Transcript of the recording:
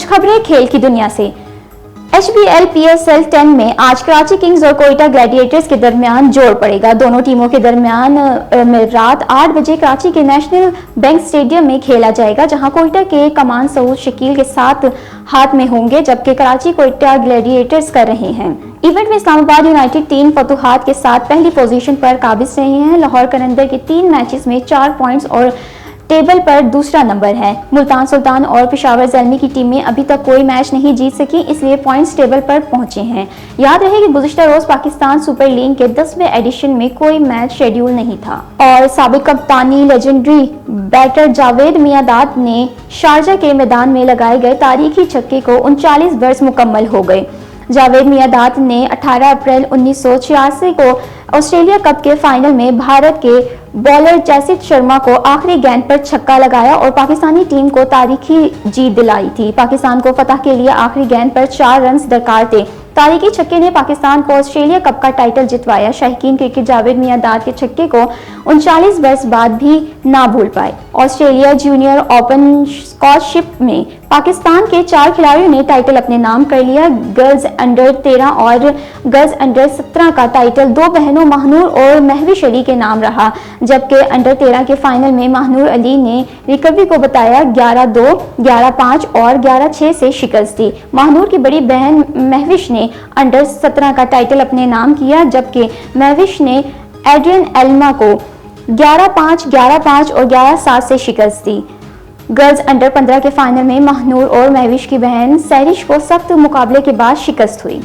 कुछ खबरें खेल की दुनिया से। HBL PSL 10 में आज कराची किंग्स और कोयटा ग्लैडिएटर्स के दरमियान जोर पड़ेगा। दोनों टीमों के दरमियान रात 8 बजे कराची के नेशनल बैंक स्टेडियम में खेला जाएगा, जहां कोयटा के कमान सऊद शकील के साथ हाथ में होंगे, जबकि कराची कोयटा ग्लैडिएटर्स कर रहे हैं। इवेंट में इस्लामाबाद यूनाइटेड 3 फतुहात के साथ पहली पोजीशन पर काबिज रहे हैं। लाहौर कलंदर के 3 मैचेस में 4 पॉइंट्स और टेबल पर दूसरा नंबर है। मुल्तान सुल्तान और पेशावर ज़ल्मी की टीमें अभी तक कोई मैच नहीं जीत सकी, इसलिए पॉइंट्स टेबल पर पहुंचे हैं। याद रहे कि गुज़िश्ता रोज पाकिस्तान सुपर लीग के 10वें एडिशन में कोई मैच शेड्यूल नहीं था और साबिक कप्तानी लेजेंडरी बैटर जावेद मियांदाद ने शारजा के मैदान में लगाए गए तारीखी छक्के को 39 बरस मुकम्मल हो गए। जावेद मियांदाद ने 18 अप्रैल 1986 को ऑस्ट्रेलिया कप के फाइनल में भारत के बॉलर जैसित शर्मा को आखिरी गेंद पर छक्का लगाया और पाकिस्तानी टीम को तारीखी जीत दिलाई थी। पाकिस्तान को फतह के लिए आखिरी गेंद पर 4 रन दरकार थे। तारीखी छक्के ने पाकिस्तान को ऑस्ट्रेलिया कप का टाइटल जितवाया। शौकीन क्रिकेट जावेद मियांदाद के छक्के को 39 बरस बाद भी ना भूल पाए। ऑस्ट्रेलिया जूनियर ओपन स्कॉटशिप में पाकिस्तान के 4 खिलाड़ियों ने टाइटल अपने नाम कर लिया। गर्ल्स अंडर 13 और गर्ल्स अंडर 17 का टाइटल 2 बहनों महानूर और महविश अली के नाम रहा, जबकि अंडर 13 के फाइनल में महानूर अली ने रिकवरी को बताया 11-2, 11-5 और 11-6 से शिकस्त दी। महानूर की बड़ी बहन महविश ने अंडर 17 का टाइटल अपने नाम किया, जबकि महविश ने एड्रियन एल्मा को 11-5, 11-5 और 11-7 से शिकस्त दी। गर्ल्स अंडर 15 के फाइनल में महानूर और महविश की बहन सैरिश को सख्त मुकाबले के बाद शिकस्त हुई।